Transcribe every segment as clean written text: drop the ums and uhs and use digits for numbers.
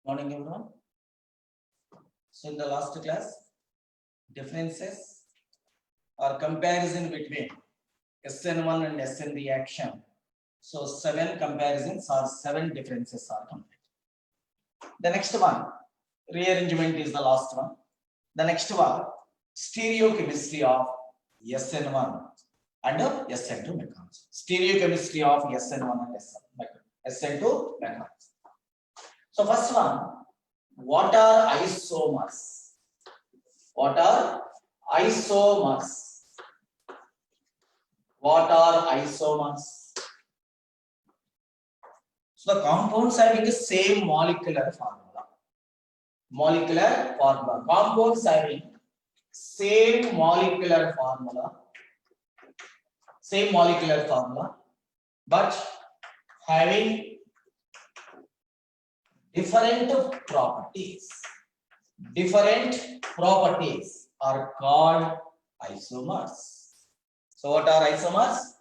Morning, everyone. So, in the last class, differences or comparison between SN1 and SN reaction. So, 7 comparisons or 7 differences are complete. The next one, rearrangement is the last one. The next one, stereochemistry of SN1 and SN2 mechanism. Stereochemistry of SN1 and SN2 mechanism. So, first one, what are isomers? What are isomers? What are isomers? So the compounds having the same molecular formula. Molecular formula. Compounds having same molecular formula. Same molecular formula, but having different properties. Different properties are called isomers. So what are isomers?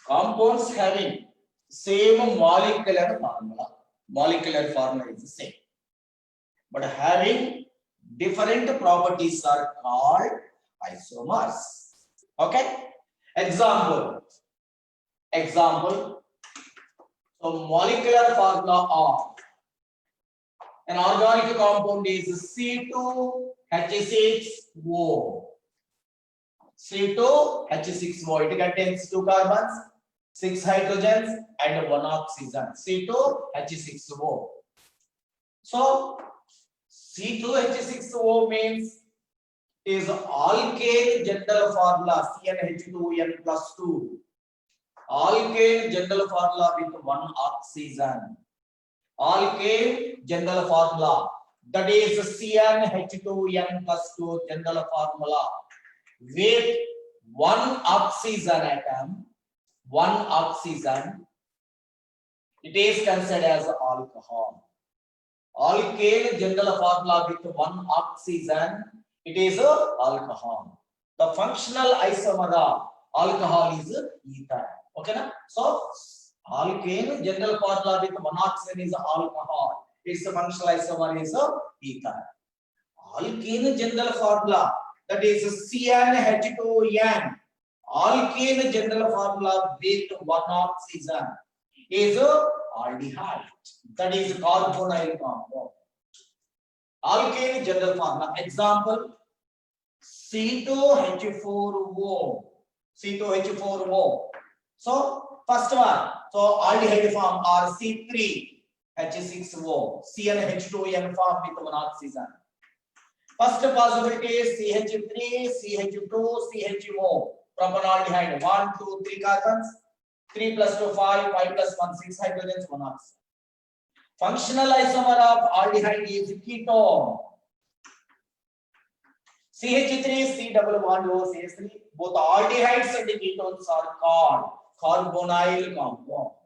Compounds having same molecular formula. Molecular formula is the same, but having different properties are called isomers. Okay. Example. So molecular formula of an organic compound is C2H6O. C2H6O. It contains 2 carbons, 6 hydrogens, and 1 oxygen. C2H6O. So C2H6O means is alkane general formula CnH2n plus 2. Alkane general formula with 1 oxygen. Alkane general formula, that is CnH2n plus 2 general formula with 1 oxygen atom. 1 oxygen, it is considered as alcohol. Alkane general formula with 1 oxygen, it is alcohol. The functional isomer of alcohol is ether. Okay, na? So alkane general formula with 1 oxygen is alcohol. Its functional isomer is ether. Alkane general formula, that is CnH2n. Alkane general formula with 1 oxygen is aldehyde. That is carbonyl compound. Alkane general formula. Example: C2H4O. C2H4O. So first one. So aldehyde form are C3H6O. CnH2n form with 1 oxygen. First possibility is CH3, CH2, CHO. Propanaldehyde 1, 2, 3 carbons. 3 plus 2, 5, 5 plus 1, 6 hydrogens, 1 oxygen. Functional isomer of aldehyde is ketone. CH3, C double bond O, CH3. Both aldehydes and ketones are called carbonyl compounds.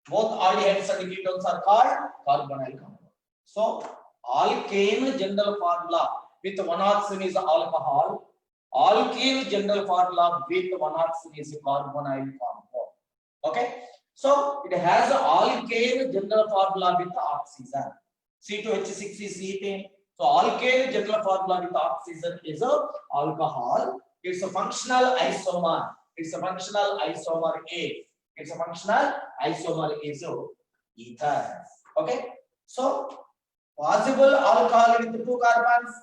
Both aldehydes and ketones are called carbonyl compounds. So alkane general formula with 1 oxygen is alcohol. Alkane general formula with 1 oxygen is carbonyl compound. Okay. So it has alkane general formula with oxygen. C2H6 is ethane. So alkane general formula with oxygen is alcohol. It's a functional isomer. It's a functional isomer A. It's a functional isomer is ether. Okay. So possible alcohol with 2 carbons: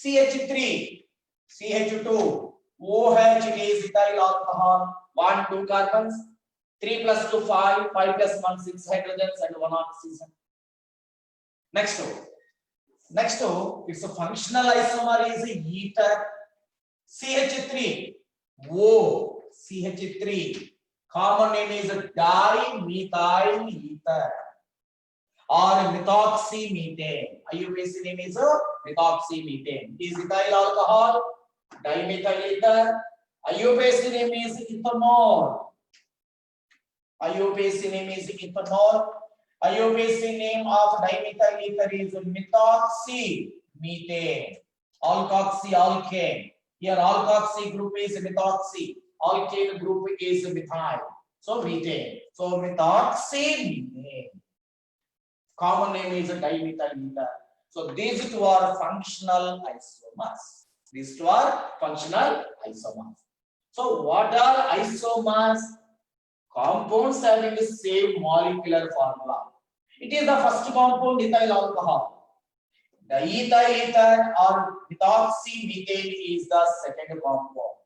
CH3, CH2, OH, it is ethyl alcohol, 1, 2 carbons, 3 plus 2, 5, 5 plus 1, 6 hydrogens, and 1 oxygen. Next, it's a functional isomer is ether. CH3, O, CH3, common name is dimethyl ether or methoxymethane. IUPAC name is methoxymethane. It is ethyl alcohol, dimethyl ether. IUPAC name is ethanol. IUPAC name is ethanol. IUPAC name of dimethyl ether is methoxymethane. Alkoxy alkane. Here alkoxy group is methoxy. Alkane group is methyl. So methane. So methoxymethane. Common name is dimethyl ether. So these two are functional isomers. These two are functional isomers. So what are isomers? Compounds having the same molecular formula. It is the first compound, ethyl alcohol. Diethyl ether or methoxymethane is the second compound.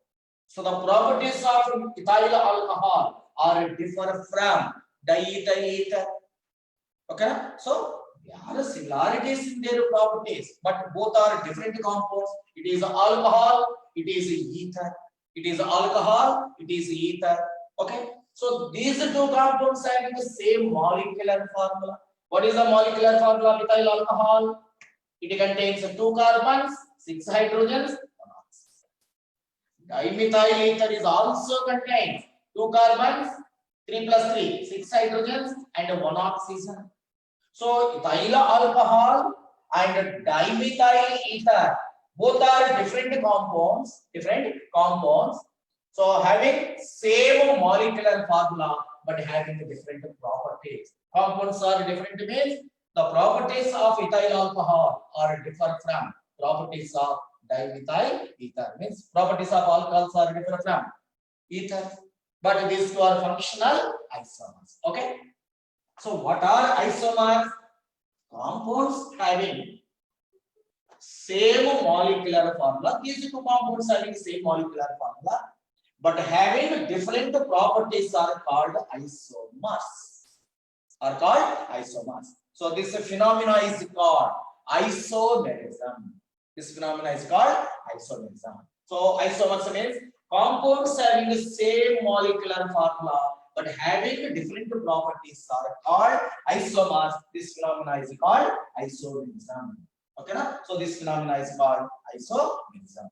So the properties of ethyl alcohol are differ from diethyl ether. Okay, so there are similarities in their properties, but both are different compounds. It is alcohol, it is ether. It is alcohol, it is ether. Okay, so these two compounds having the same molecular formula. What is the molecular formula of ethyl alcohol? It contains 2 carbons, 6 hydrogens, 1 oxygen. Dimethyl ether is also contains 2 carbons, 3 plus 3, 6 hydrogens and 1 oxygen. So ethyl alcohol and dimethyl ether both are different compounds. So having same molecular formula but having different properties. Compounds are different means the properties of ethyl alcohol are different from properties of dimethyl ether. Means properties of alcohols are different from ether, but these two are functional isomers. Okay. So what are isomers? Compounds having same molecular formula. These two compounds having same molecular formula, but having different properties are called isomers. So this phenomena is called isomerism. This phenomena is called isomerism. So isomers means compounds having the same molecular formula but having different properties are called isomers. This phenomena is called isomerism. Okay, na? So this phenomena is called isomerism.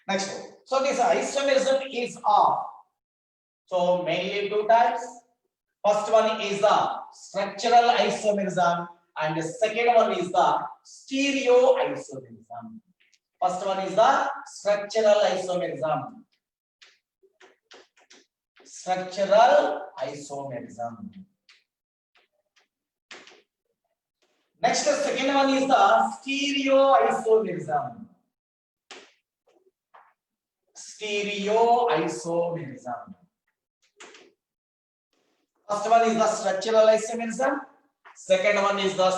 Next one. So this isomerism is of so mainly 2 types. First one is the structural isomerism and the second one is the stereoisomerism. First one is the structural isomerism. Next, the second one is the stereoisomerism. First one is the structural isomerism. Second one is the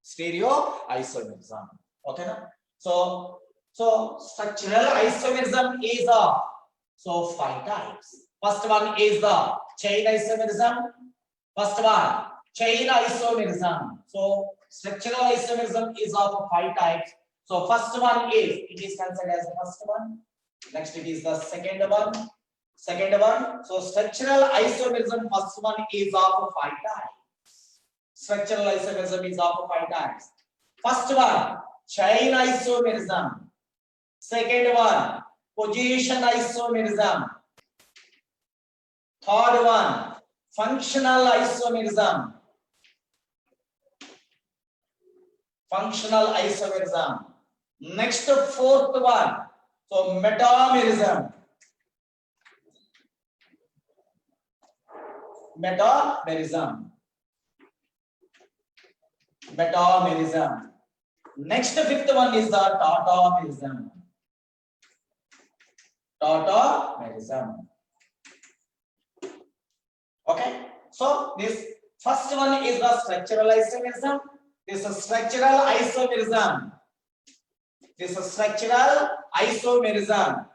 stereoisomerism. Okay, na? So structural isomerism is of 5 types. First one is the chain isomerism. So structural isomerism is of 5 types. So first one is it is considered as the first one. Next it is the second one. So structural isomerism first one is of 5 types. Structural isomerism is of 5 types. First one chain isomerism. Second one position isomerism. Third one functional isomerism. Next, fourth one, so metamerism. Next, fifth one is the tautomerism. Okay, so this first one is the structural isomerism. This structural isomerism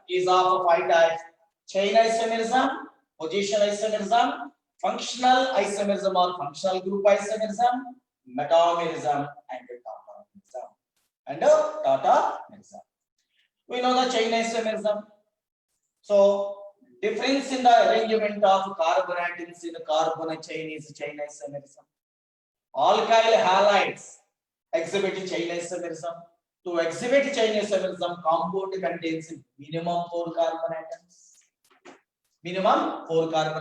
is of 5 types: chain isomerism, position isomerism, functional isomerism or functional group isomerism, metamerism, and tautomerism. We know the chain isomerism. So difference in the arrangement of carbon atoms in the carbon chain is chain isomerism. Alkyl halides exhibit chain isomerism. To exhibit chain isomerism, compound contains minimum 4 carbon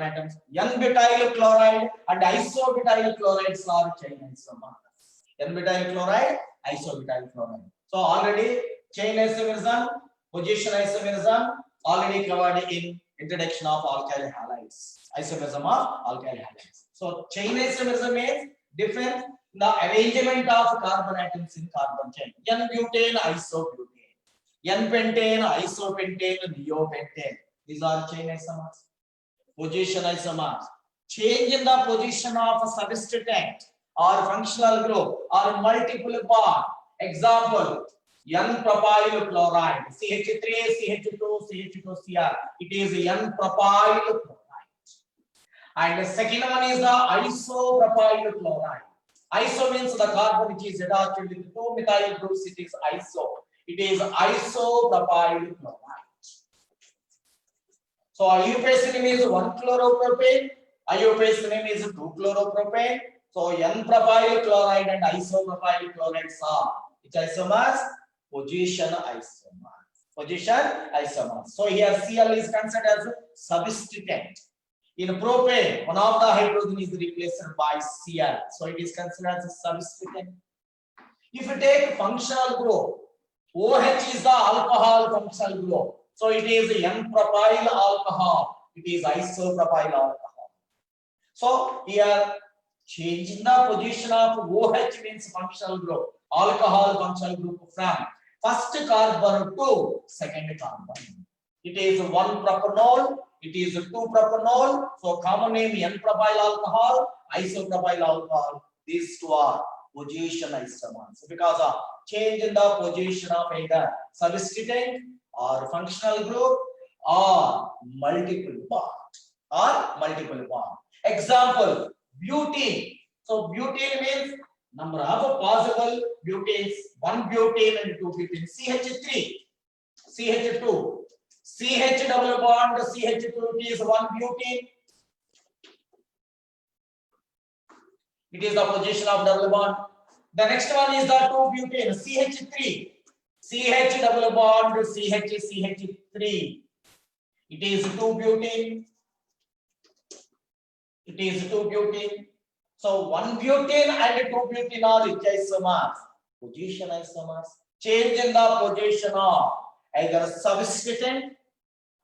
atoms. N-butyl chloride and isobutyl chlorides are chain isomers. N-butyl chloride, isobutyl chloride. So already chain isomerism, position isomerism already covered in introduction of alkyl halides. Isomerism of alkyl halides. So chain isomerism means Difference in the arrangement of carbon atoms in carbon chain. N-butane, isobutane. N-pentane, isopentane, neopentane. These are chain isomers. Position isomers. Change in the position of a substituent or functional group or multiple bond. Example, N-propyl chloride, CH3, CH2, CH2Cr. It is N-propyl chloride. And the second one is the isopropyl chloride. Iso means the carbon which is attached with two methyl groups. It is iso. It is isopropyl chloride. So iupacine name is 1-chloropropane. Iupacine name is 2-chloropropane. So N-propyl chloride and isopropyl chlorides are which isomers? Position isomers. Position isomers. So here Cl is considered as a substituent. In propane, one of the hydrogen is replaced by Cl. So it is considered as a substituent. If you take functional group, OH is the alcohol functional group. So it is N-propyl alcohol. It is isopropyl alcohol. So here changing the position of OH means functional group, alcohol functional group from first carbon to second carbon. It is 1-propanol. It is 2-propanol. So common name N-propyl alcohol, isopropyl alcohol. These two are position isomers. Because of change in the position of either substituent or functional group or multiple bond. Example, butene. So butene means number of possible butanes, 1 butane and 2 butane. CH3, CH2. CH double bond, CH2, it is 1 butane. It is the position of double bond. The next one is the 2 butane, CH3. CH double bond, CH3. It is 2 butane. It is 2 butane. So 1 butane and 2 butane are isomers. Position isomers. Change in the position of either substituent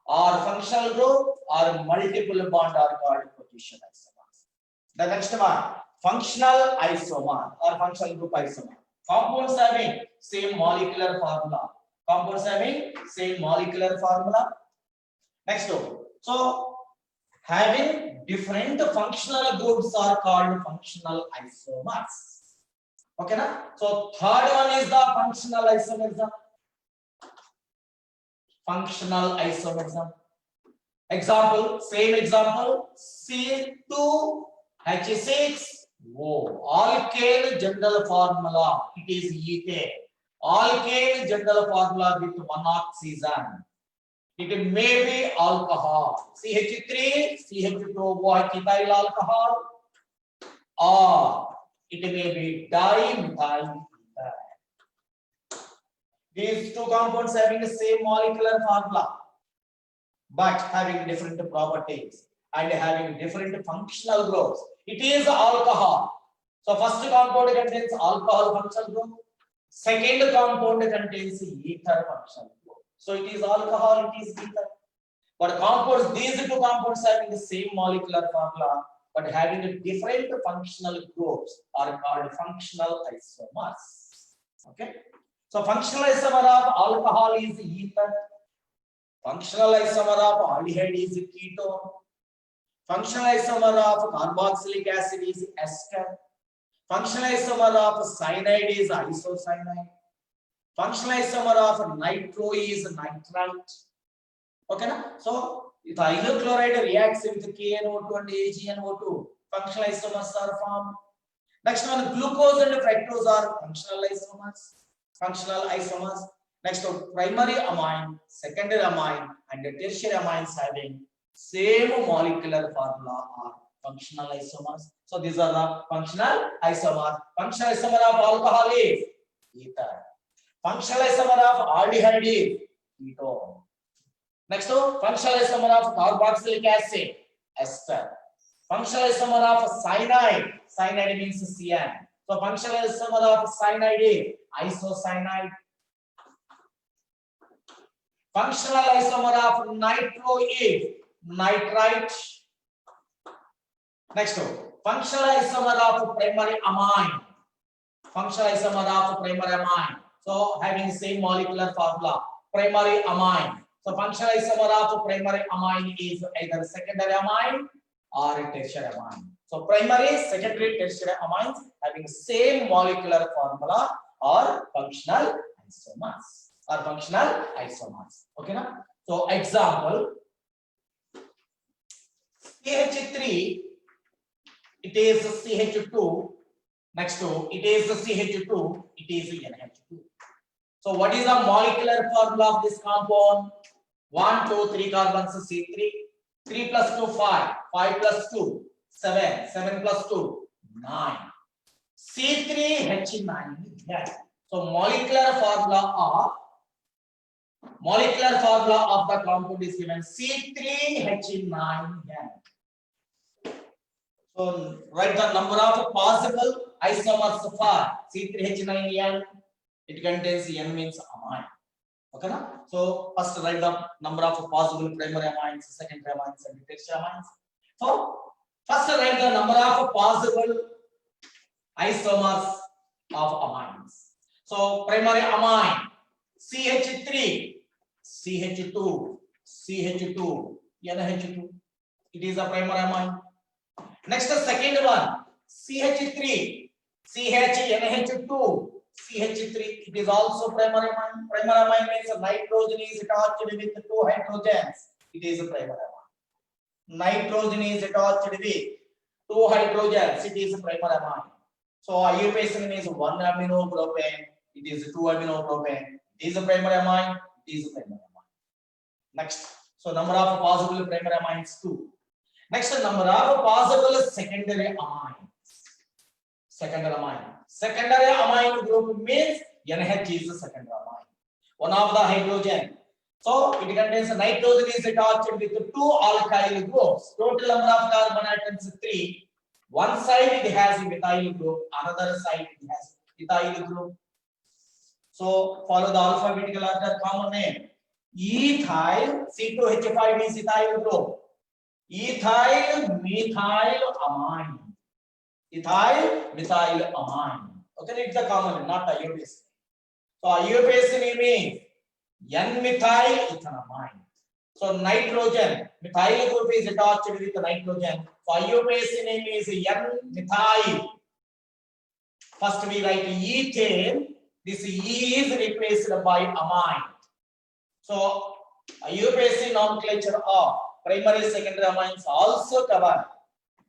or functional group or multiple bond are called position isomers. The next one, functional isomer or functional group isomer. Compounds having same molecular formula. Compounds having same molecular formula. Next one. So having different functional groups are called functional isomers. Okay, na? So third one is the functional isomerism. Functional isomerism. Example, same example, C2H6O. Alkane general formula, it is ethane. Alkane general formula with 1 oxygen. It may be alcohol. CH3, CH2OH ethyl alcohol, or it may be dimethyl ether. These two compounds having the same molecular formula, but having different properties and having different functional groups. It is alcohol. So first compound contains alcohol functional group. Second compound contains ether functional group. So it is alcohol, it is ether. But compounds, these two compounds having the same molecular formula, but having a different functional groups are called functional isomers. Okay. So functional isomer of alcohol is ether. Functional isomer of aldehyde is ketone. Functional isomer of carboxylic acid is ester. Functional isomer of cyanide is isocyanide. Functional isomer of nitro is nitrite. Okay, na? So if ethyl chloride reacts with KNO2 and AgNO2, functional isomers are formed. Next one, glucose and fructose are functional isomers. Next one, primary amine, secondary amine, and tertiary amines having same molecular formula are functional isomers. So these are the functional isomers. Functional isomer of alcohol is ether. Functional isomer of aldehyde is ketone. Next one, functional isomer of carboxylic acid, ester. Functional isomer of cyanide means CN. So functional isomer of cyanide is isocyanide. Functional isomer of nitro is nitrite. Next one, Functional isomer of primary amine. Functional isomer of primary amine. So having same molecular formula, primary amine. So functional isomer of primary amine is either secondary amine or tertiary amine. So primary, secondary, tertiary amines having same molecular formula or functional isomers. Okay, now? So example, CH3, it is CH2. Next to it is CH2, it is NH2. So what is the molecular formula of this compound? 1, 2, 3 carbons C3. 3 plus 2, 5. 5 plus 2, 7. 7 plus 2, 9. C3H9. Yes. So molecular formula of the compound is given C3H9. So write the number of possible isomers for C3H9N. It contains N means amine. Okay, na? So first write the number of possible primary amines, secondary amines, and tertiary amines. So first write the number of possible isomers of amines. So primary amine CH3, CH2, CH2, NH2. It is a primary amine. Next, the second one, CH3, CHNH2, CH3. It is also primary amine. Primary amine means nitrogen is attached with 2 hydrogens. It is a primary amine. Nitrogen is attached with 2 hydrogens. It is a primary amine. So iopacine is 1 aminopropane. It is 2 aminopropane. It is a primary amine. It is a primary amine. Next, so number of possible primary amines 2. Next, number of possible secondary amines. Secondary amine group means NH is a secondary amine. One of the hydrogen. So it contains nitrogen is attached with 2 alkyl groups. Total number of carbon atoms 3. One side it has a methyl group, another side it has ethyl group. So follow the alphabetical order. Common name. Ethyl C2H5 is ethyl group. Ethyl methyl amine. Ethyl methyl amine. Okay, it's the common name, not iopacine. So iopacine means N-methyl ethanamine. So nitrogen, methyl group is attached with nitrogen. So iopacine is N-methyl. First we write ethane. This E is replaced by amine. So iopacine nomenclature of primary, secondary amines also covered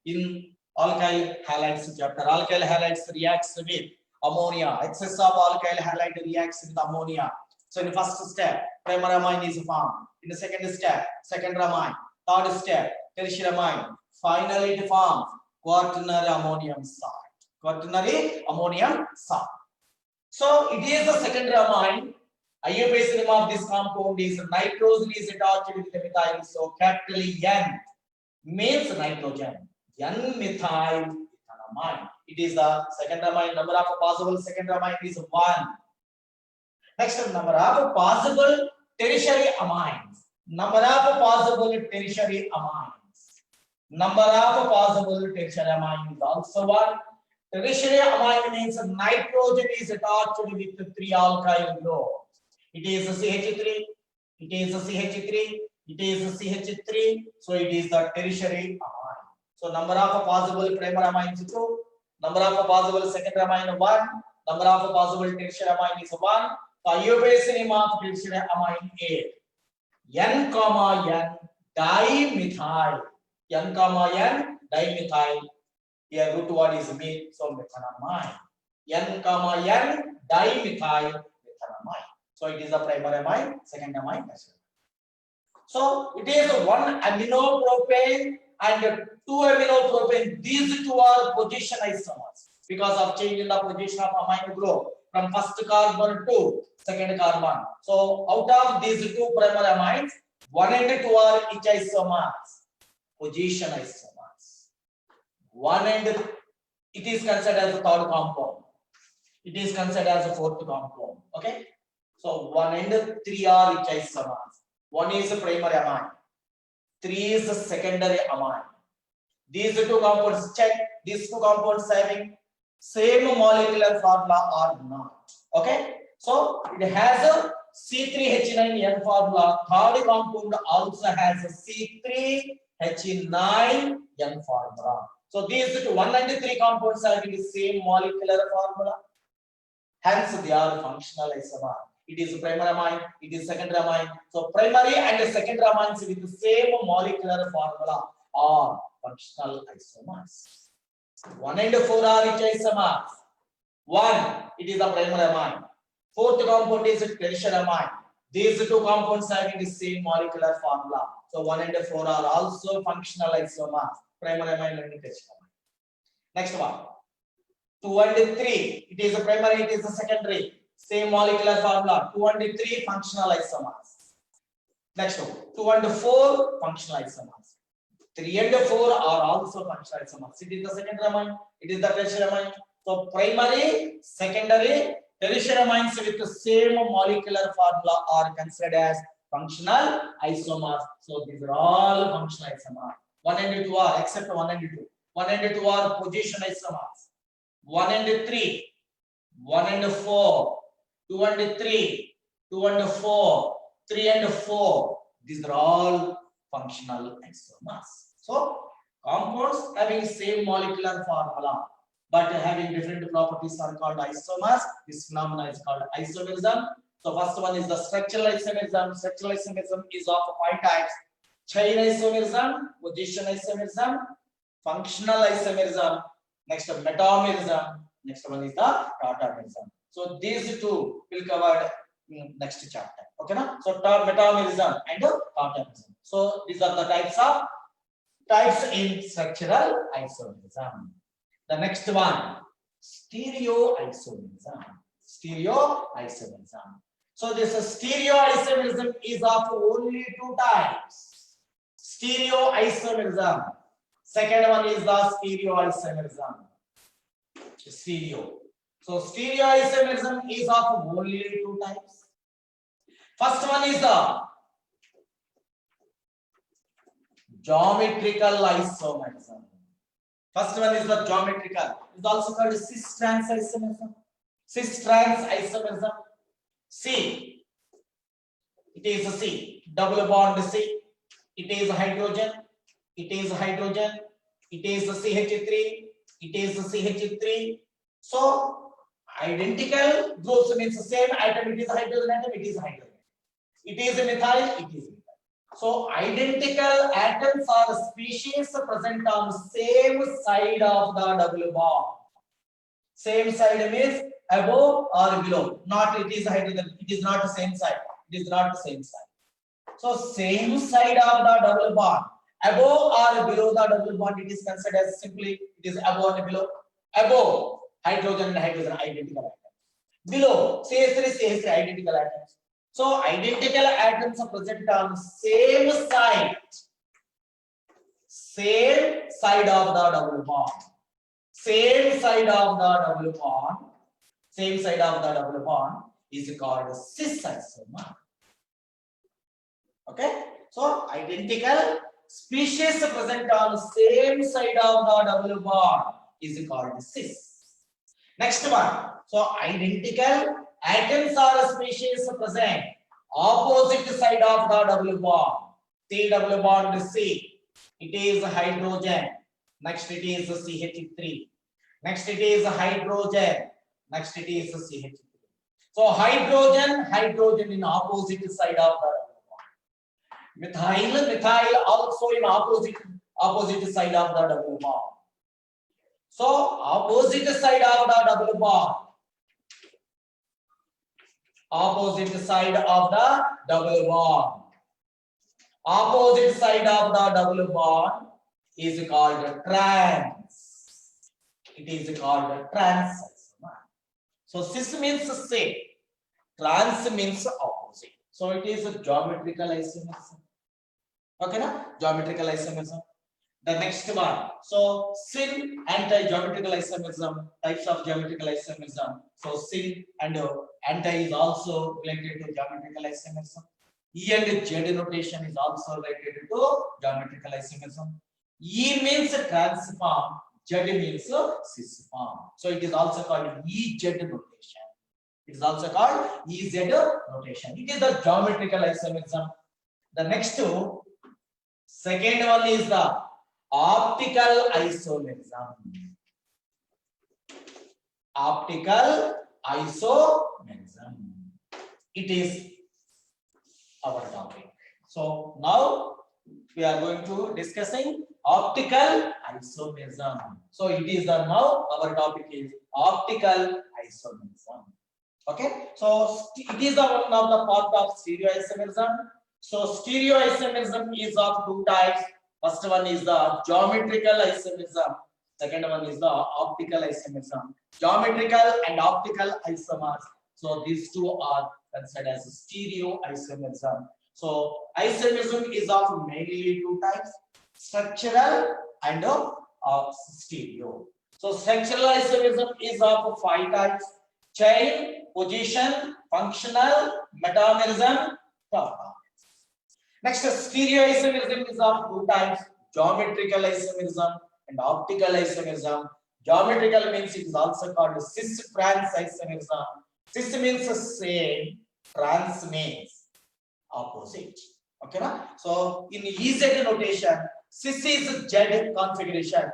in alkyl halides chapter. Alkyl halides reacts with ammonia. Excess of alkyl halide reacts with ammonia. So in the first step, primary amine is formed. In the second step, secondary amine. Third step, tertiary amine. Finally, it forms quaternary ammonium salt. So it is the secondary amine. iopacine of this compound is nitrogen is attached with the methyl. So capital N means nitrogen. N-methyl ethanamine. It is the secondary amine. Number of possible secondary amine is 1. Next, number of possible tertiary amines. Number of possible tertiary amines. Number of possible tertiary amines is also 1. Tertiary amine means nitrogen is attached with 3 alkyl groups. It is CH3, it is CH3, it is CH3. So it is the tertiary amine. So number of possible primary amines 2. Number of possible secondary amine 1. Number of possible tertiary amine is 1. So iopacine of tertiary amine is N, N dimethyl. N, N dimethyl. Here root word is made, so methanamine. N, N dimethyl methanamine. So it is a primary amine, secondary amine, tertiary. So it is 1 aminopropane and 2 aminopropane. These two are position isomers because of change in the position of amino group from first carbon to second carbon. So out of these 2 primary amines, 1 and 2 are each isomers, position isomers. 1 and it is considered as a 3rd compound. It is considered as a 4th compound. Okay. So 1 and 3 are each isomers. 1 is a primary amine. 3 is a secondary amine. These 2 compounds check. These two compounds having same molecular formula or not. Okay, so it has a C3H9N formula. Third compound also has a C3H9N formula. So these two 1 and 3 compounds having the same molecular formula. Hence they are functional isomer. It is primary amine, it is secondary amine. So primary and secondary amines with the same molecular formula are functional isomers. 1 and 4 are which isomers? 1, it is a primary amine. Fourth compound is a tertiary amine. These two compounds having the same molecular formula. So 1 and 4 are also functional isomers. Primary amine and tertiary amine. Next one. 2 and 3, it is a primary, it is a secondary. Same molecular formula. 2 and 3 functional isomers. Next one. 2 and 4 functional isomers. 3 and 4 are also functional isomers. It is the secondary amine, it is the tertiary amine. So primary, secondary, tertiary amines with the same molecular formula are considered as functional isomers. So these are all functional isomers. 1 and 2 are, except 1 and 2. 1 and 2 are position isomers. 1 and 3, 1 and 4, 2 and 3, 2 and 4, 3 and 4. These are all functional isomers. So compounds having same molecular formula but having different properties are called isomers. This phenomenon is called isomerism. So first one is the structural isomerism. Structural isomerism is of 5 types: chain isomerism, position isomerism, functional isomerism, next metamerism, next one is the tautomerism. So these two will cover in next chapter. Okay, na? So metamerism and tautomerism. So these are the types in structural isomerism. The next one, stereoisomerism. Stereoisomerism. So this stereoisomerism is of only 2 types. Stereoisomerism. Second one is the stereoisomerism. Stereo. So stereoisomerism is of only 2 types. First one is the geometrical isomerism. First one is the geometrical. It's also called cis-trans isomerism. Cis-trans isomerism. C. It is a C. Double bond C. It is a hydrogen. It is a hydrogen. It is a CH3. It is a CH3. So identical groups means the same atom. It is a hydrogen atom. It is a hydrogen. It is a methyl. It is a methyl. So identical atoms or species present on same side of the double bond. Same side means above or below. Not it is hydrogen. It is not the same side. It is not the same side. So same side of the double bond. Above or below the double bond, it is considered as simply it is above and below. Above hydrogen and hydrogen identical atoms. Below CH3 identical atoms. So identical atoms are present on same side of the double bond. Same side of the double bond. Same side of the double bond is called cis isomer. Okay. So identical species present on same side of the double bond is called cis. Next one. So identical atoms or species present opposite side of the double bond. C double bond C. It is hydrogen. Next it is CH3. Next it is hydrogen. Next it is CH3. So hydrogen in opposite side of the double bond. Methyl also in opposite side of the double bond. So opposite side of the double bond. Opposite side of the double bond. Opposite side of the double bond is called trans. It is called trans. So cis means same. Trans means opposite. So it is a geometrical isomerism. Okay, na? Geometrical isomerism. The next one. So syn anti-geometrical isomerism. Types of geometrical isomerism. So syn and anti is also related to geometrical isomerism. E and Z notation is also related to geometrical isomerism. E means transform, Z means cis form. So it is also called EZ notation. It is also called EZ notation. It is the geometrical isomerism. The next two, second one is the optical isomerism. Optical isomerism. It is our topic. So now we are going to discussing optical isomerism. So it is the now our topic is optical isomerism. Okay, so it is the one of the part of stereoisomerism. So stereoisomerism is of two types. First one is the geometrical isomerism. Second one is the optical isomerism. Geometrical and optical isomers. So these two are considered as stereoisomerism. So isomerism is of mainly two types: structural and stereo. So structural isomerism is of 5 types: chain, position, functional, metamerism, topology. Next, stereoisomerism is of 2 types: geometrical isomerism and optical isomerism. Geometrical means it is also called cis-trans isomerism. Cis means same, trans means opposite. Okay, na? So in EZ notation, cis is Z configuration,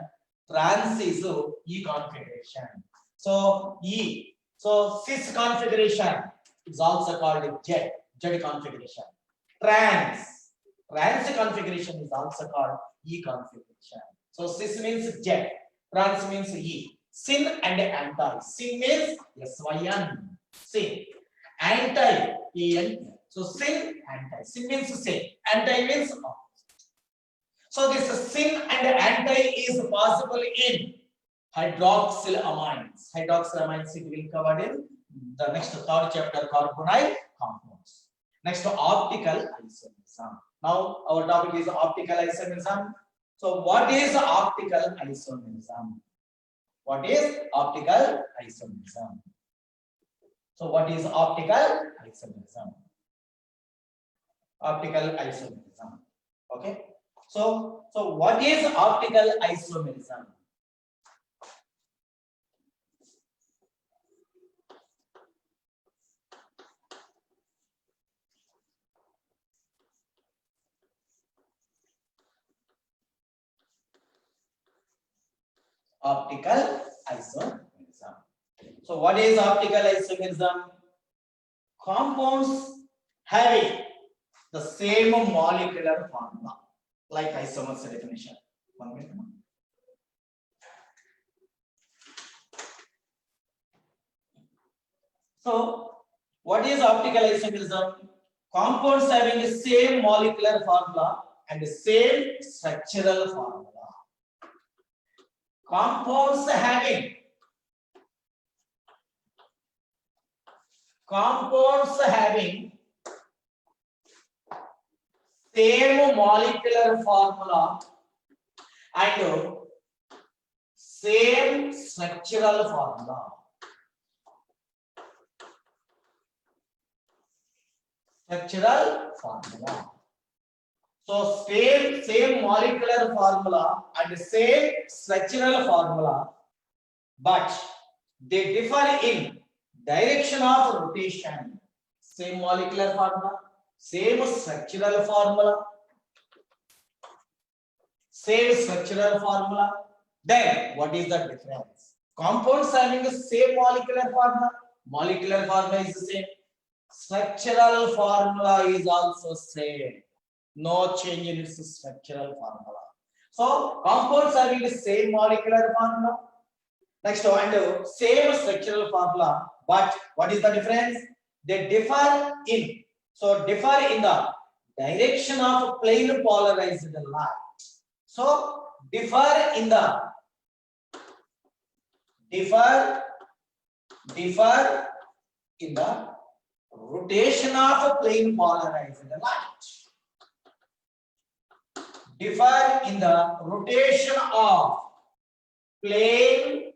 trans is E configuration. So cis configuration is also called Z configuration. Trans configuration is also called E configuration. So cis means Z, trans means E. Syn and anti. Syn means SYN. Syn. Anti EN. So syn, anti. Syn means same. Anti means opposite. So this syn and anti is possible in hydroxylamines. Hydroxylamines we will cover in the next third chapter, carbonyl compounds. Next, optical isomerism. Now our topic is optical isomerism. So what is optical isomerism? What is optical isomerism? So what is optical isomerism? Optical isomerism. Okay. So what is optical isomerism? Optical isomerism. So what is optical isomerism? Compounds having the same molecular formula, like isomers definition. 1 minute. So what is optical isomerism? Compounds having the same molecular formula and the same structural formula. Compounds having same molecular formula and same structural formula. So same molecular formula and same structural formula, but they differ in direction of rotation. Same molecular formula, same structural formula, Then what is the difference? Compounds having the same molecular formula is the same. Structural formula is also same. No change in its structural formula. So compounds having the same molecular formula. Next one, same structural formula, but what is the difference? They differ in the direction of plane polarized light. So differ in the rotation of plane polarized light. Differ in the rotation of plane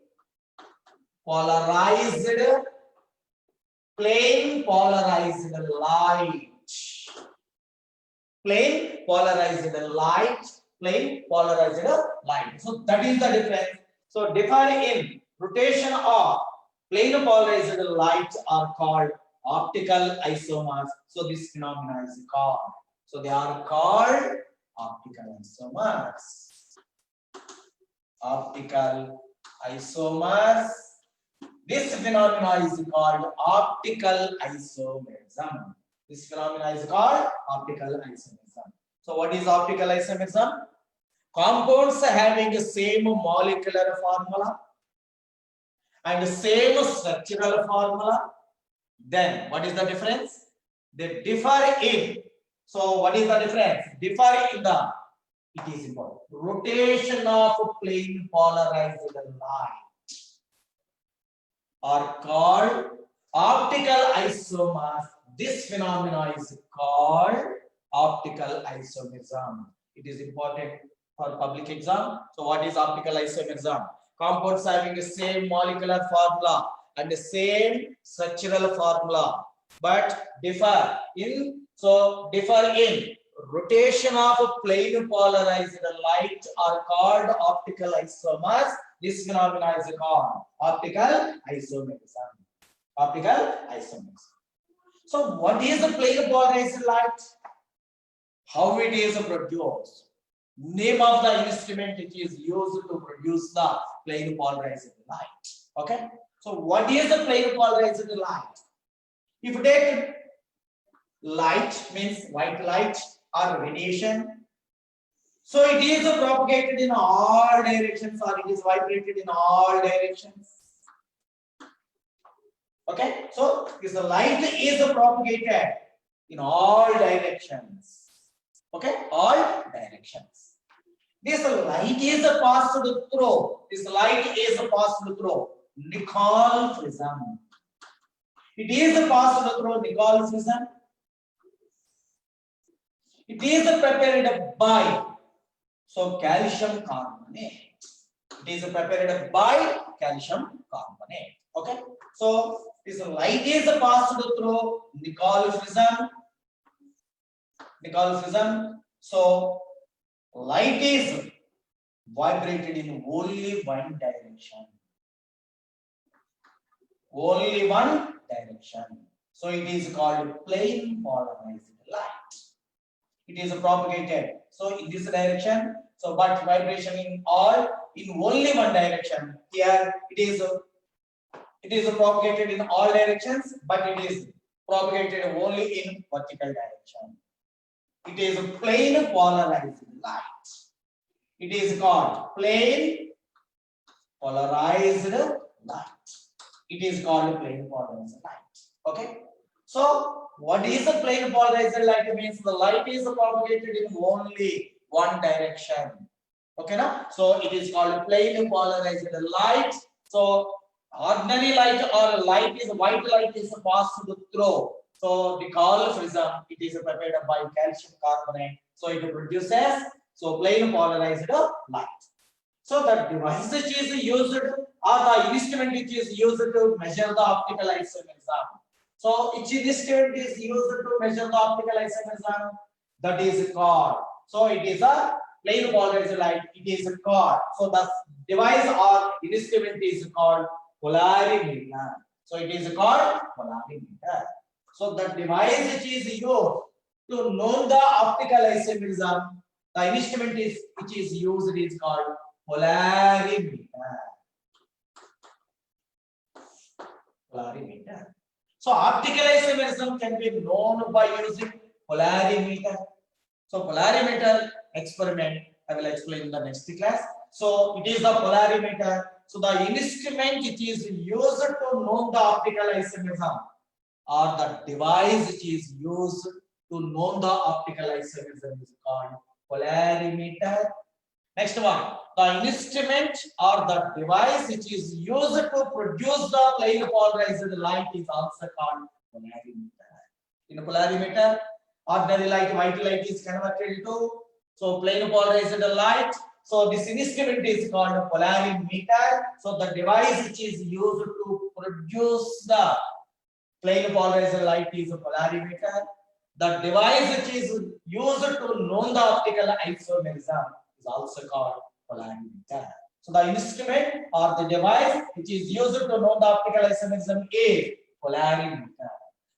polarized light. So that is the difference. So differ in rotation of plane polarized light are called optical isomers. So this phenomena is called. So they are called optical isomers. Optical isomers. This phenomena is called optical isomerism. This phenomena is called optical isomerism. So what is optical isomerism? Compounds having the same molecular formula and same structural formula. Then what is the difference? They differ in. So what is the difference? Differ in the, it is important, rotation of plane polarized light are called optical isomers. This phenomena is called optical isomerism. It is important for public exam. So what is optical isomerism? Compounds having the same molecular formula and the same structural formula, but differ in, differ in rotation of plane polarized light are called optical isomers. This phenomena is called optical isomerism. Optical isomerism. So what is the plane polarized light? How it is produced? Name of the instrument which is used to produce the plane polarized light. Okay. So what is the plane polarized light? If you take light, means white light or radiation, so it is propagated in all directions, or it is vibrated in all directions. Okay, so this light is propagated in all directions. Okay, all directions. This light is passed through. This light is passed through Nicol prism. It is passed through Nicol prism. It is prepared by calcium carbonate. It is prepared by calcium carbonate. Okay, so this light is passed through Nicol prism. Nicol prism. So light is vibrated in only one direction. Only one direction. So it is called plane polarized light. It is propagated. So in this direction. So but vibration in only one direction. Here it is propagated in all directions, but it is propagated only in vertical direction. It is a plane polarized light. It is called plane polarized light. It is called plane polarized light. Okay. So what is a plane polarized light? It means the light is propagated in only one direction. Okay, now? So it is called plane polarized light. So ordinary light or light is white light is passed through. So the Nicol prism, it is prepared by calcium carbonate. So it produces plane polarized light. So the device which is used or the instrument which is used to measure the optical isomerism. So each instrument is used to measure the optical isomerism. That is called. So it is a plane polarized light. It is called. So the device or instrument is called polarimeter. So it is called polarimeter. So the device which is used to know the optical isomerism, the instrument which is used is called polarimeter. Polarimeter. So optical isomerism can be known by using polarimeter. So polarimeter experiment I will explain in the next class. So it is the polarimeter. So the instrument which is used to know the optical isomerism, or the device which is used to know the optical isomerism is called polarimeter. Next one, the instrument or the device which is used to produce the plane polarized light is also called polarimeter. In a polarimeter, ordinary light, white light is converted into plane polarized light. So this instrument is called a polarimeter. So the device which is used to produce the plane polarized light is a polarimeter. The device which is used to know the optical isomerism is also called polarimeter. So the instrument or the device which is used to know the optical isomerism is polarimeter.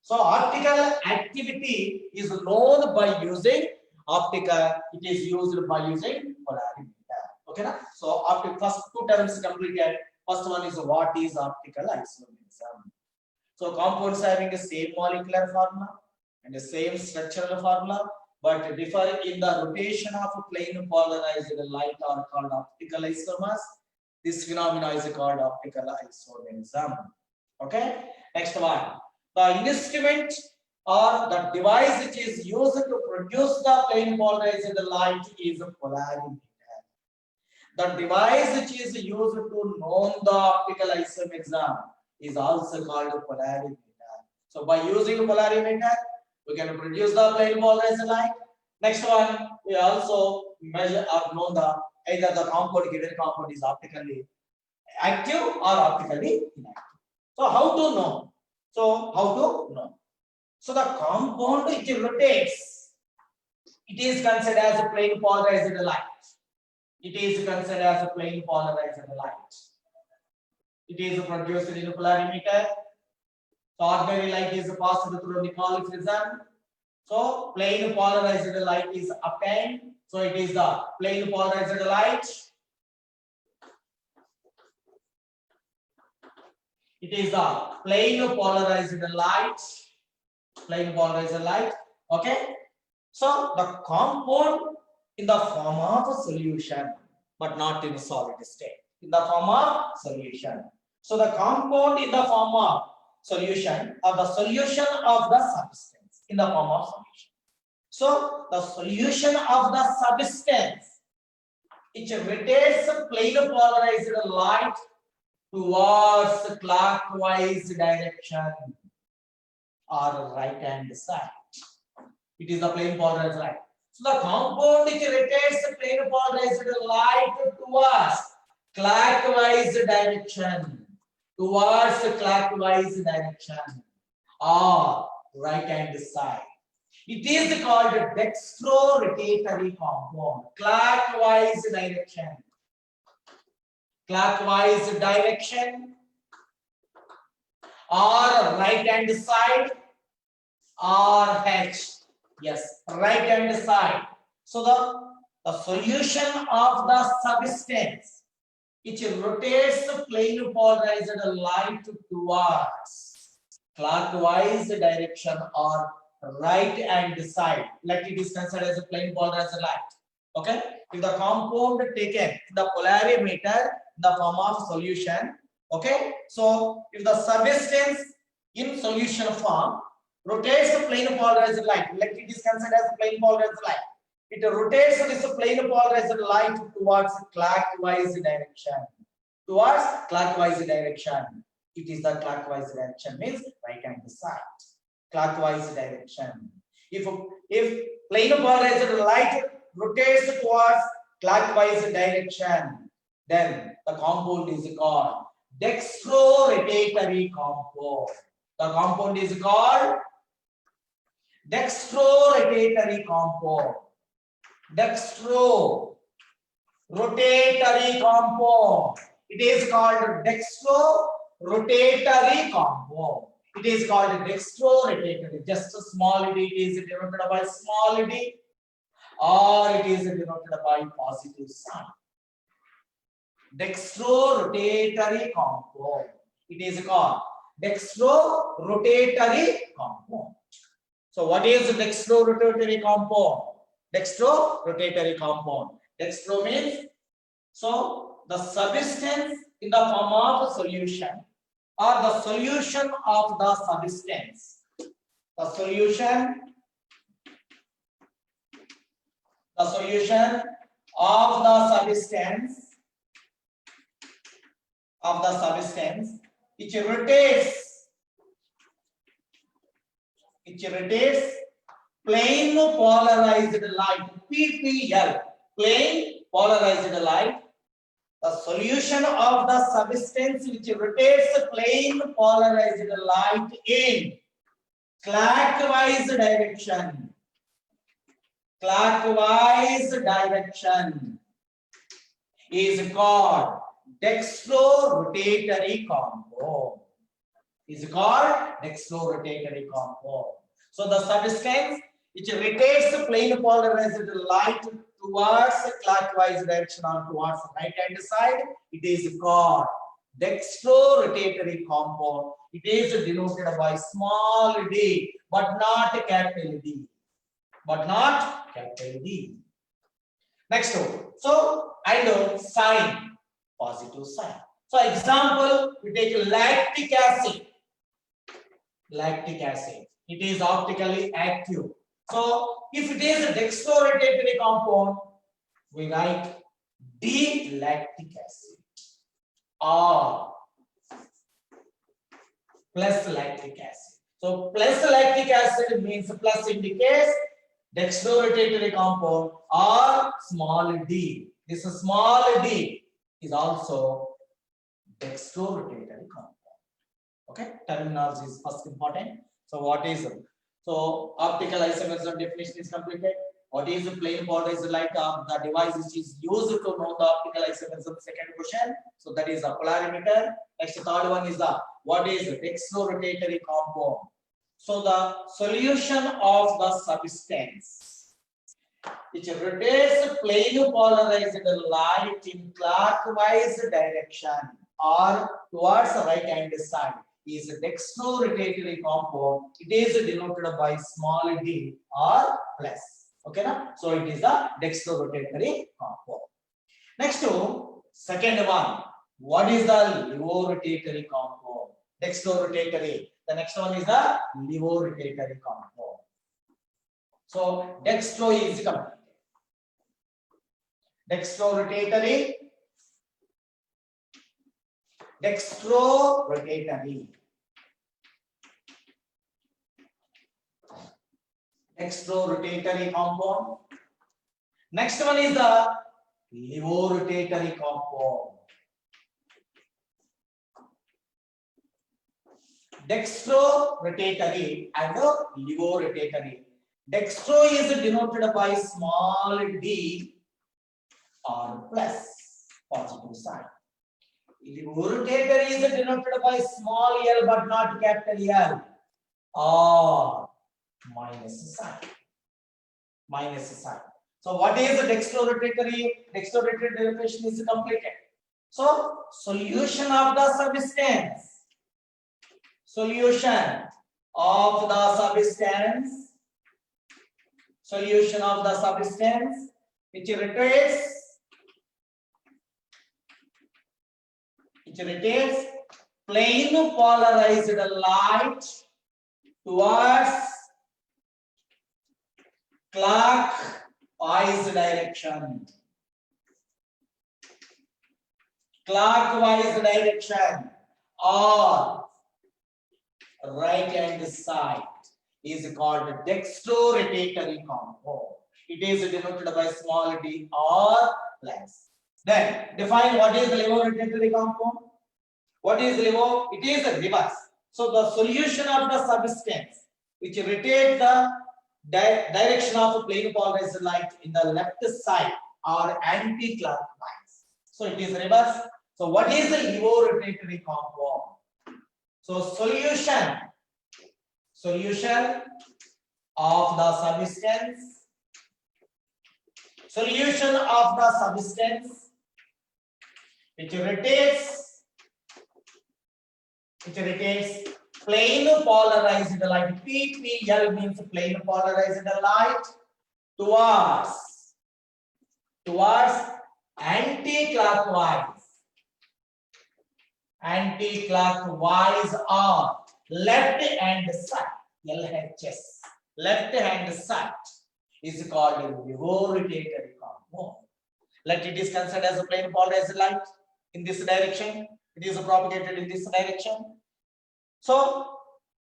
So optical activity is known by using optical. It is used by using polarimeter. Okay, na? So after first two terms completed, first one is what is optical isomerism. So compounds having the same molecular formula and the same structural formula, but differ in the rotation of plane polarized light are called optical isomers. This phenomena is called optical isomerism. Okay, next one. The instrument or the device which is used to produce the plane polarized light is a polarimeter. The device which is used to know the optical isomerism is also called a polarimeter. So by using a polarimeter, we can produce the plane polarized light. Next one, we also measure or know the either the compound given compound is optically active or optically inactive. So how to know? So the compound it rotates. It is considered as a plane polarized light. It is considered as a plane polarized light. It is produced in a polarimeter. So ordinary light is passed through Nichols prism. So plane polarized light is obtained. So it is the plane polarized light. It is the plane polarized light. Plane polarized light. Okay. So the compound in the form of a solution, but not in a solid state. In the form of solution. So the compound in the form of solution or the solution of the substance in the form of solution. So the solution of the substance it rotates plane polarized light towards clockwise direction or right hand side. It is the plane polarized light. So the compound which rotates plane polarized light towards clockwise direction, or right hand side. It is called dextro-rotatory compound. Clockwise direction, or right hand side, or H. Yes, right hand side. So the solution of the substance which rotates the plane polarized light towards clockwise direction or right hand side. Let it is considered as a plane polarized light. Okay. If the compound taken in the polarimeter in the form of solution. Okay. So if the substance in solution form rotates the plane polarized light, let it is considered as plane polarized light. It rotates this plane polarized light towards clockwise direction. It is the clockwise direction means right hand side. Clockwise direction. If plane polarized light rotates towards clockwise direction, then the compound is called dextro-rotatory compound. The compound is called dextro-rotatory compound. Dextro-rotatory compound. It is called dextro-rotatory compound. It is called dextro-rotatory. Just a small d, it is denoted by small d, or it is denoted by positive sign. Dextro-rotatory compound. It is called dextro-rotatory compound. So what is dextro-rotatory compound? Dextro-rotatory compound. Dextro means so the substance in the form of solution or the solution of the substance. The solution of the substance which rotates plane polarized light, PPL, plane polarized light. The solution of the substance which rotates plane polarized light in clockwise direction. is called dextrorotatory compound. Is called dextrorotatory compound. So the substance which rotates the plane polarized light towards the clockwise direction or towards the right hand side, it is called dextrorotatory compound. It is denoted by small d, but not capital D. But not capital D. Next one. So I know sign, positive sign. So example, we take lactic acid. Lactic acid. It is optically active. So if it is a dextrorotatory compound, we write D lactic acid or plus lactic acid. So plus lactic acid means plus indicates dextrorotatory compound or small d. This small d is also dextrorotatory compound. Okay, terminology is first important. So what is it? So optical isomerism definition is completed. What is the plane polarized light? The device which is used to know the optical isomerism. Second question. So that is a polarimeter. Next, third one is the what is the dextrorotatory compound? So the solution of the substance which rotates plane polarized light in clockwise direction or towards the right hand side is a dextrorotatory compound. It is denoted by small d or plus. Okay, na? So it is a dextrorotatory compound. Next to second one, what is the levorotatory compound? Dextrorotatory. The next one is the levorotatory compound. So dextro is completed. Dextrorotatory. Dextrorotatory. Dextrorotatory compound. Next one is the levorotatory compound. Dextrorotatory and levorotatory. Dextro is denoted by small d or plus, positive sign. Levorotatory is denoted by small l but not capital L or minus sign. Minus sign. So what is the dextrorotatory? Dextrorotatory derivation is completed. So solution of the substance. Solution of the substance. Solution of the substance which rotates plane polarized light towards clockwise direction. Clockwise direction or right hand side is called dextrorotatory compound. It is denoted by small d or plus. Then define what is the levorotatory compound. What is levo? It is a reverse. So the solution of the substance which rotates the direction of a plane polarized light in the left side or anti-clockwise. So it is reverse. So what is the levorotatory compound? So solution of the substance. Solution of the substance which rotates plane polarized light. PPL means plane polarized light towards anti-clockwise or left hand side. LHS, left hand side is called levorotatory compound. Let it is considered as a plane polarized light in this direction. It is propagated in this direction. So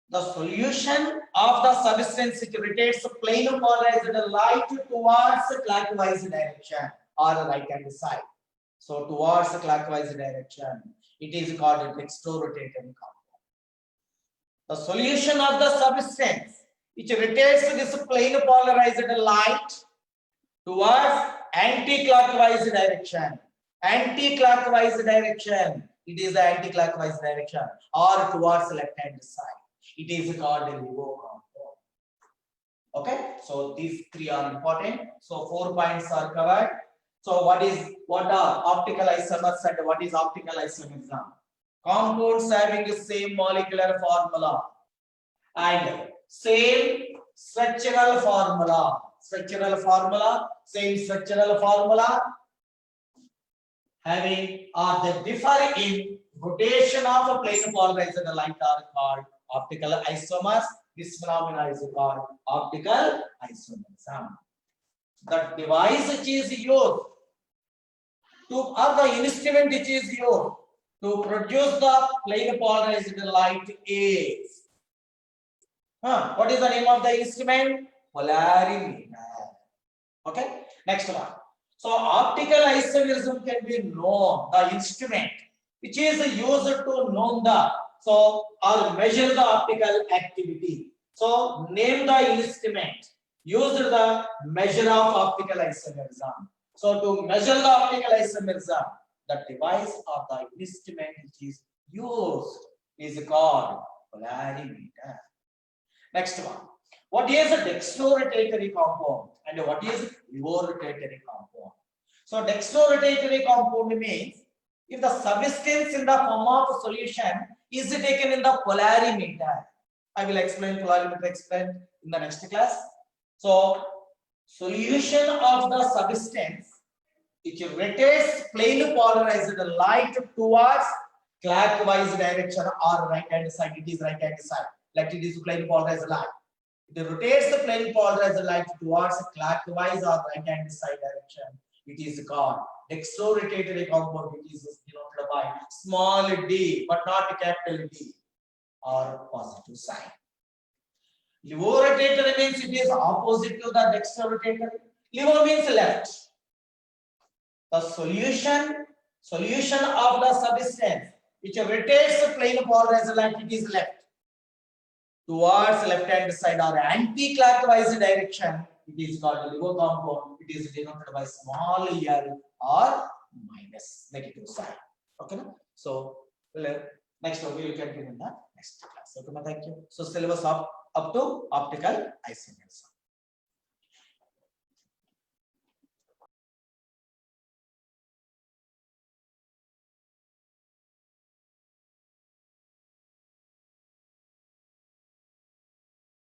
the solution of the substance which rotates plane polarized light towards clockwise direction or right hand side. So towards clockwise direction, it is called a dextrorotatory compound. The solution of the substance which rotates this plane polarized light towards anti-clockwise direction anti-clockwise direction. It is the anti-clockwise direction or towards left-hand side. It is called a LIGO compound. Okay, so these three are important. So 4 points are covered. So what are optical isomers and what is optical isomerism? Compounds having the same molecular formula and same structural formula. Same structural formula having or they differ in rotation of a plane polarized light are called optical isomers. This phenomena is called optical isomerism. The device which is used to, or the instrument which is used to produce the plane polarized light is, what is the name of the instrument? Polarimeter. Okay, next one. So optical isomerism can be known, the instrument which is used to know the, so or measure the optical activity. So name the instrument used the measure of optical isomerism. So to measure the optical isomerism, the device or the instrument which is used is called polarimeter. Next one. What is a dextrorotatory compound and what is levorotatory compound? So dextrorotatory compound means if the substance in the form of a solution is taken in the polarimeter. I will explain polarimeter in the next class. So solution of the substance which rotates plane polarized light towards clockwise direction or right hand side. It is right hand side. Like it is plane polarized light. It rotates the plane polarized light towards clockwise or right hand side direction. It is called dextrorotatory compound, which is denoted by small d but not capital D or positive sign. Levorotatory means it is opposite to the dextrorotatory. Levo means left. The solution of the substance which rotates the plane polarized light, it is left. Towards left hand side or anti-clockwise direction, it is called a LIGO compound. It is denoted by small l or minus negative sign. Okay, so next we will continue in the next class. Okay, thank you. So syllabus up to optical isomerism.